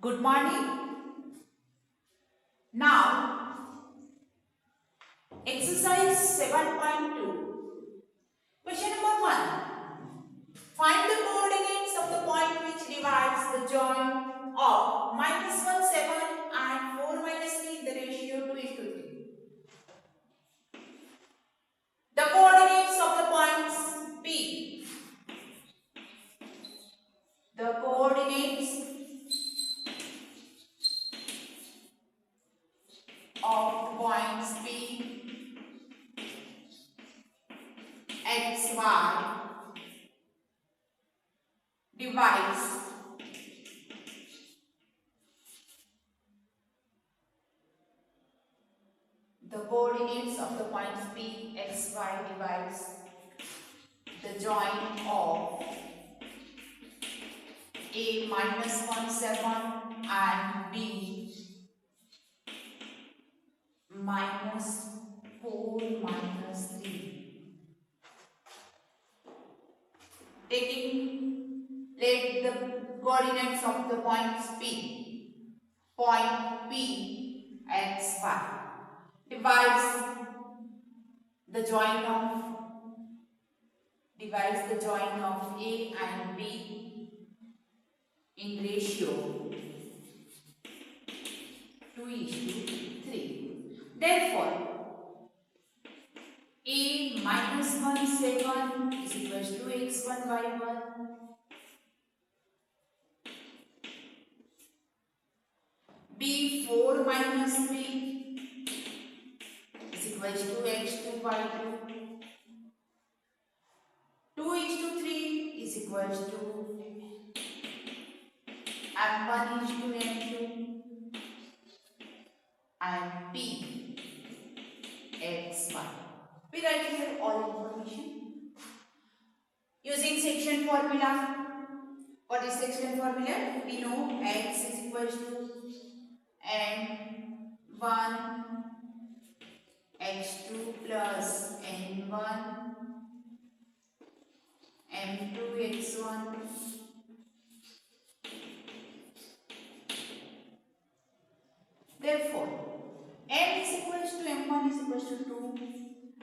Good morning. Now, exercise 7.2. Question number 1. Find the coordinates of the point which divides the joint of minus 1, 7 and 4 minus 3 in the ratio 2 is to 3. The coordinates of the points P. The coordinates of the points P, X, Y divides the coordinates of the points P, X, Y divides the joint of A minus 1, 7 and B minus 4 minus 3. Let the coordinates of the points P, point P, X, Y divides the joint of A and B in ratio 2 is to 3. Therefore, A minus 1, 7 is equals to x1, y1. B 4 minus 3 is equals to x2, y2. 2 is to 3 is equals to m1 is to m2 and p x1. We write here all information using section formula. What is section formula? We know x is equals to n1 x2 plus n1 m2 x1 therefore m is equals to m1 is equals to 2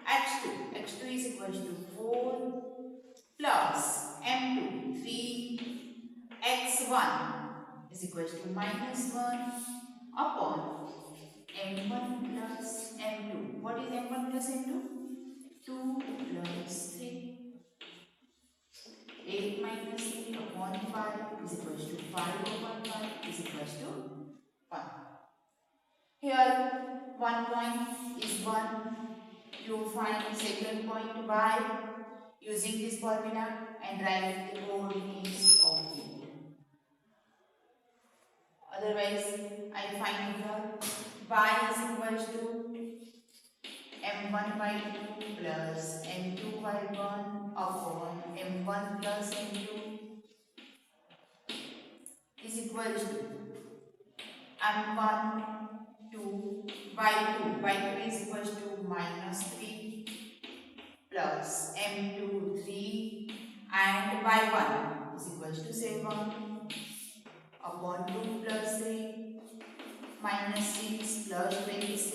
x2 is equals to 4 plus m2 3 x1 is equals to minus 1 upon m1 plus m2. What is m1 plus m2? 2 plus 3. 8 minus 3 upon 5 is equals to 5 upon 5 is equals to 1. Here, one point is 1. You find second point y using this formula and write the coordinates of it. Otherwise, I find here y is equals to m1 by 2 plus m2 by 1 upon m1 plus m2 is equals to m1 2 by 2 is equals to minus 3 plus m2 3 and y1 is equals to 7 upon 2 plus 3 minus 6 plus 21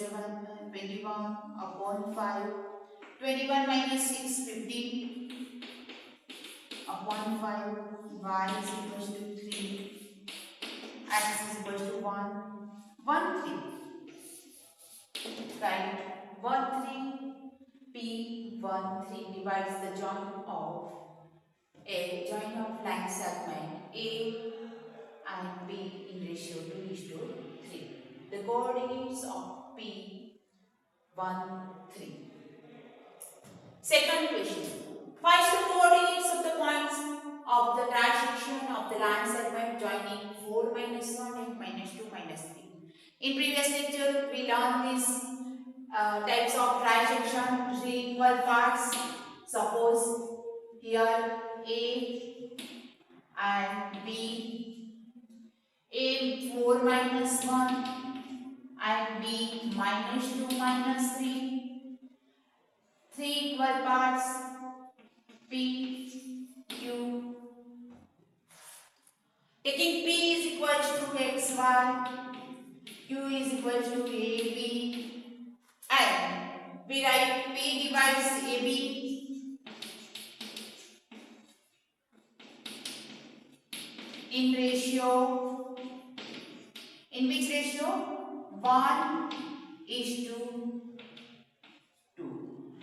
upon 5 21 minus 6 15 upon 5 y is equals to 3 x is equals to 1 1 3 right 1 3 p 1 3 divides the joint of line segment A and B in ratio 2 is to 3. The coordinates of P 1 3. Second question. Find the coordinates of the points of the trisection of the line segment joining 4 minus 1 and minus 2 minus 3. In previous lecture, we learned these types of trisection, 3 equal parts. Suppose here A and B, A 4 minus 1 and B minus 2 minus 3. 3 equal parts P, Q, Taking P is equals to XY, Q is equals to AB, and we write P divides AB in ratio, in which ratio? 1 is to 2.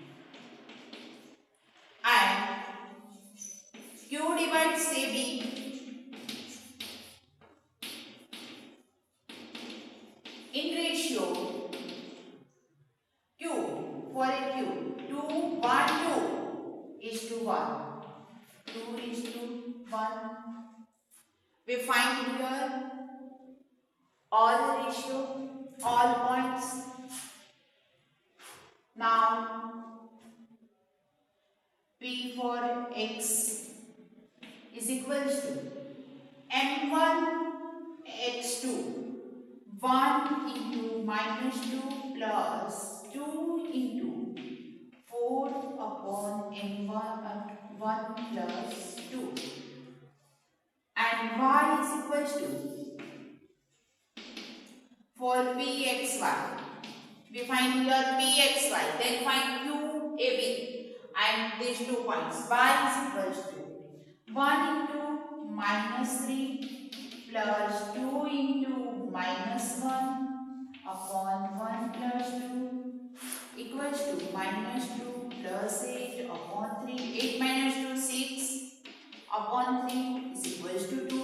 And Q divides AB in ratio Q, for a Q, 2, 1, 2 is to 1. 2 is to 1. We find here all ratio, all points. Now P for X is equals to M1 X2 1 into minus 2 plus 2 into 4 upon M1 1 plus 2, and Y is equals to, for Pxy we find here Pxy, then find QAB and these 2 points. Y is equals to 1 into minus 3 plus 2 into minus 1 upon 1 plus 2 equals to minus 2 plus 8 upon 3. 8 minus 2, 6 upon 3 is equals to 2.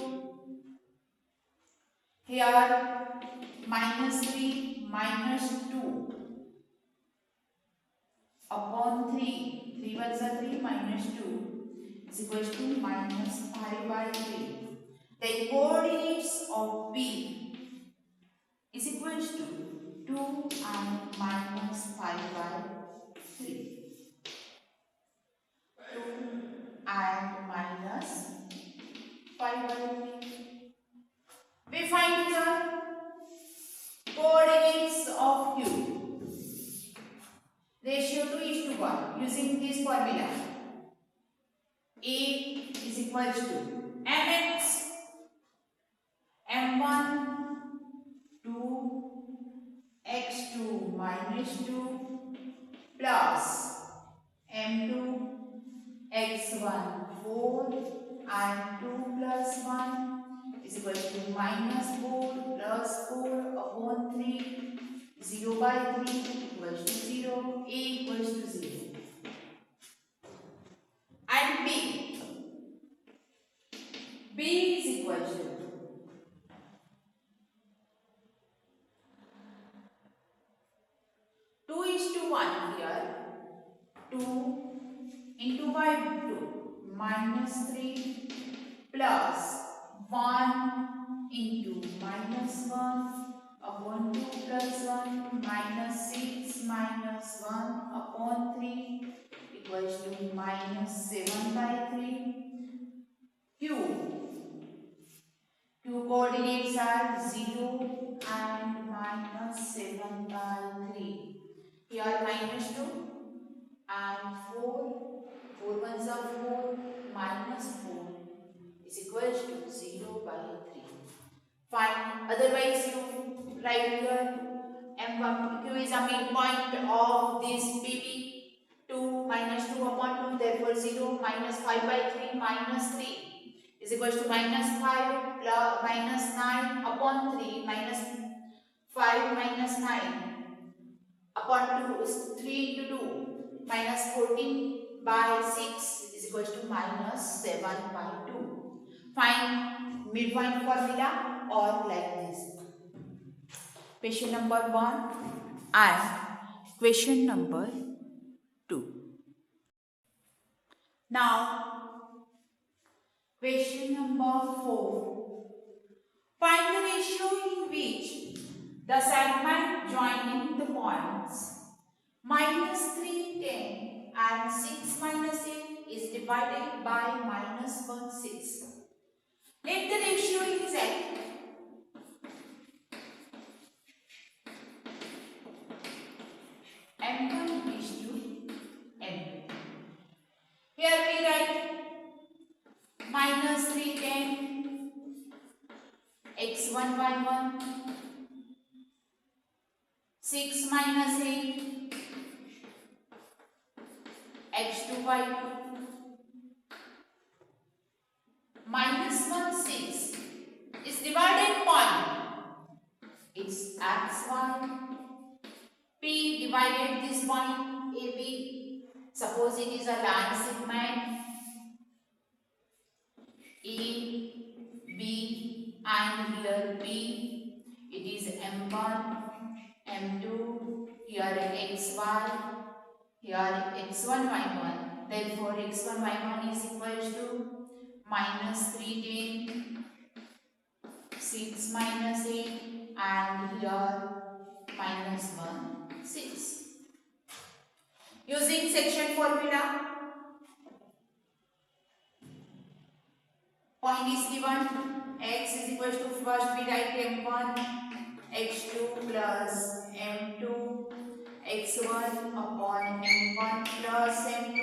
Here minus 3 minus 2 upon 3. 3 ones are 3 minus 2 is equals to minus 5 by 3. The coordinates of P is equals to 2 and minus 5 by 3. 2 and minus 5 by 3. We find here coordinates of Q. Ratio 2 is to 1 using this formula. A is equals to Mx M1 2 X2 minus 2 plus M2 X1 4 and 2 plus 1 is equal to minus 4 plus 4 upon 3, 0 by 3 equals to 0, A equals to 0. And B is equals to 2 is to 1 here, 2 into by 2 minus 3 plus 1 into minus 1 upon 2 plus 1 minus 6 minus 1 upon 3 equals to minus 7 by 3. Q coordinates are 0 and minus 7 by 3. Here minus 2 and 4. 4 ones are 4 minus 4 is equals to 0 by 3. Fine. Otherwise you write here M1 Q is a midpoint of this PB. 2 minus 2 upon 2, therefore 0 minus 5 by 3 minus 3 is equals to minus 5 plus minus 9 upon 3 minus 5 minus 9 upon 2 is 3 into 2 minus 14 by 6 is equals to minus 7 by 2. Find midpoint formula or like this. Question number 1 and question number 2. Now, question number 4. Find the ratio in which the segment joining the points minus 3, 10 and 6 minus 8 is divided by minus 1, 6. Let the ratio exact. M1 is to M2. Here we write minus 3, 10 x1 y1, 6 minus 8 x2 y2, minus 1 6 is divided point. It's xy. P divided this point AB. Suppose it is a line segment A, B and here P. It is M1, M2, here XY, here X1, Y1. Therefore, X1, Y1 is equal to minus 310, 6 minus 8 and here minus 1, 6. Using section formula, point is given, x is equal to, first we write m1 x2 plus m2 x1 upon m1 plus m2.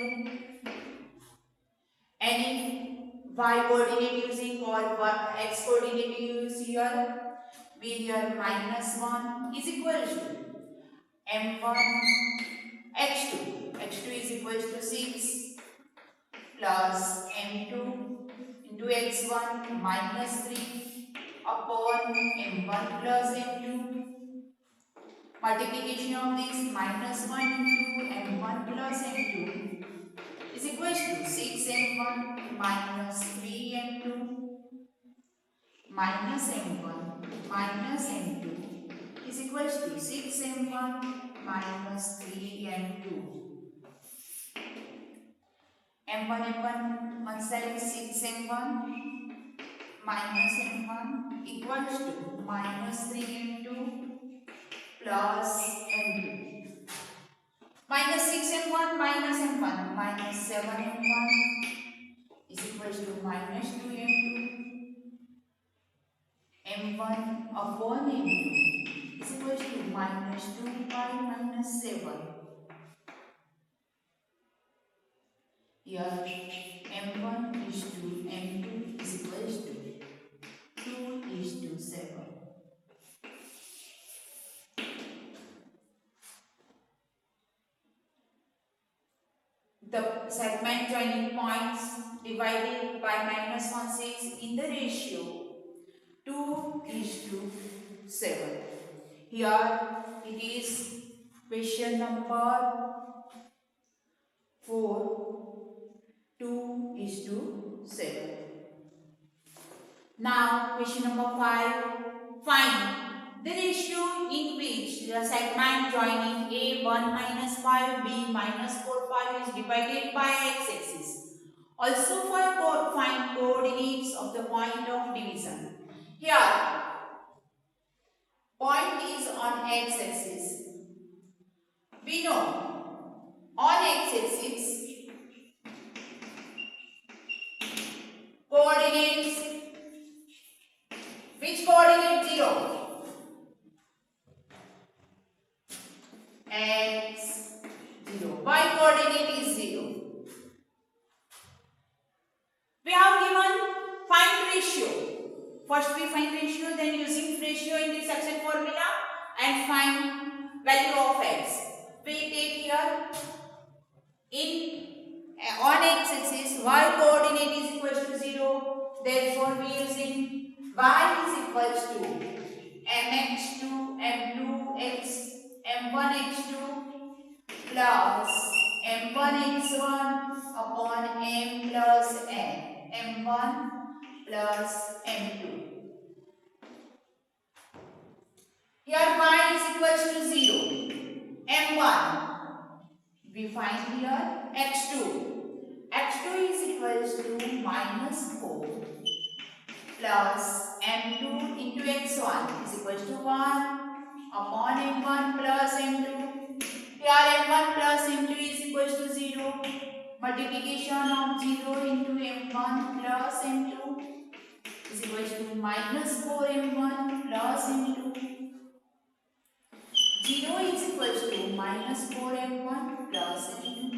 Any y coordinate using or x coordinate use here, we here minus 1 is equal to m1 x2. x2 is equal to 6 plus m2 into x1 minus 3 upon m1 plus m2. Multiplication of this minus 1 into m1 plus m2 is equal to 6m1 minus 3m2 minus m1 minus m2 is equal to 6m1 minus 3m2. m1 one side 6m1 minus m1 equals to minus 3m2 plus m2. Minus 6m1 minus m1 minus 7m1 is equals to minus 2m2. m1 upon m2 is equals to minus 2 by minus 7. Here m1 is to m2 is equals to 2 is to 7. The segment joining points divided by minus 1 6 in the ratio 2 is to 7. Here it is question number 4, 2 is to 7. Now question number 5, find the ratio in which the segment joining A 1 minus 5, B minus 4 5 is divided by x-axis. Also find coordinates of the point of division. Here point is on x-axis. We know on x-axis coordinates, which coordinate 0? X 0. Y coordinate is 0. We have given find ratio. First we find ratio, then using ratio in the section formula and find value of x. We take here on x-axis y coordinate is equal to 0. Therefore we using y is equal to mx2 m2x m1 x2 plus m1 x1 upon m plus n, m1 plus m2. Here y is equal to 0. m1 we find here x2. x2 is equal to minus 4 plus m2 into x1 is equal to 1 upon m1 plus m2. Here m1 plus m2 is equal to 0. Multiplication of 0 into m1 plus m2 is equal to minus 4m1 plus m2. 0 is equal to minus 4m1 plus m2.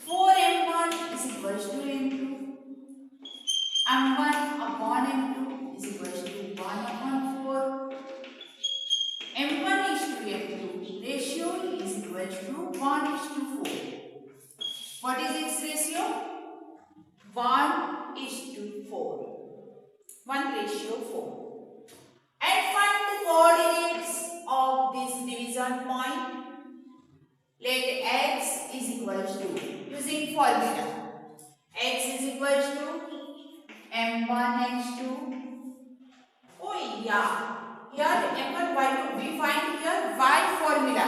4m1 is equal to m2. m1 upon m2 is equals to 1 upon 4. M1 is to M2 ratio is equals to 1 is to 4. What is its ratio? 1 is to 4. 1 ratio 4. And find the coordinates of this division point. Let x is equals to, using formula, x is equals to m1x2. Oh yeah, here m1 y2, we find here y formula.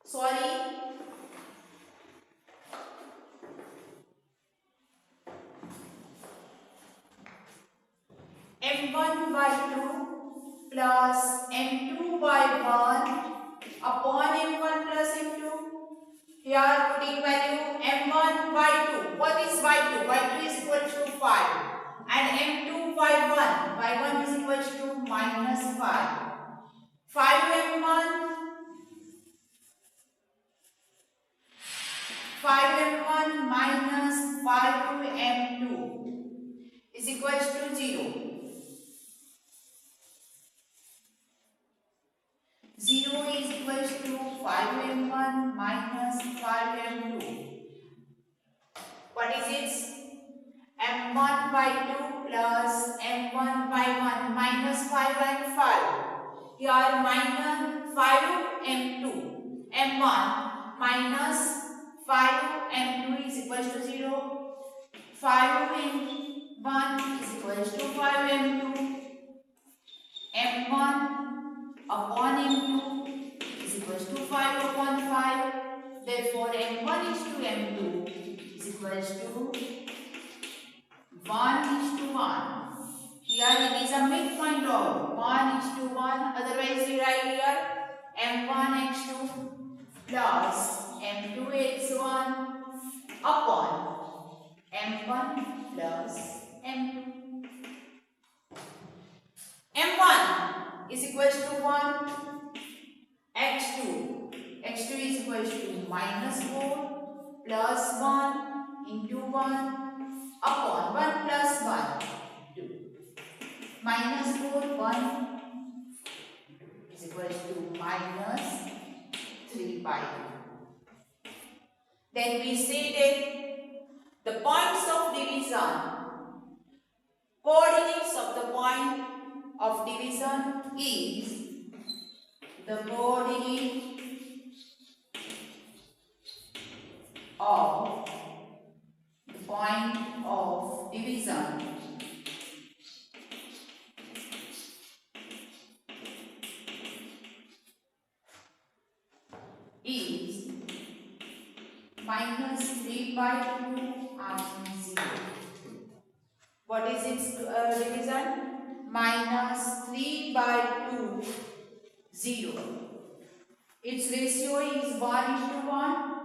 Sorry. m1 y2 plus m2 y1 upon m1 plus m2. Here putting value m1 y2. What is y2? y2 is equal to 5. And m2 y1. y1 is equal to minus 5. 5 m1. 5 m1 minus 5 m2 is equal to 0. 0 is equal to 5 m1 minus 5 m2. What is it? m1 by 2 plus m1 by 1 minus 5 and 5. Here minus 5 m2. m1 minus 5 m2 is equal to 0. 5 m1 is equal to 5 m2. m1 upon m2 is equal to 5 upon 5. Therefore, m1 is to m2 is equal to 1 is to 1. Here it is a midpoint of 1 is to 1. Otherwise, we write here m1x2 plus m2x1 upon m1 plus m2. m1 is equal to 1. x2 is equal to minus 4 plus 1 into 1 upon 1 plus 1, 2. Minus 4, 1 is equal to minus 3 by 2. Then we say that the points of division, coordinates of the point of division is the coordinate of the point of division is minus 3 by 2 and 0. What is its division? Minus 3 by 2, 0. Its ratio is 1:1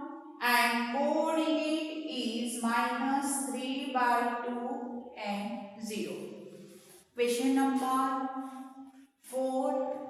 and coordinate is minus 3 by 2 and 0. Question number 4.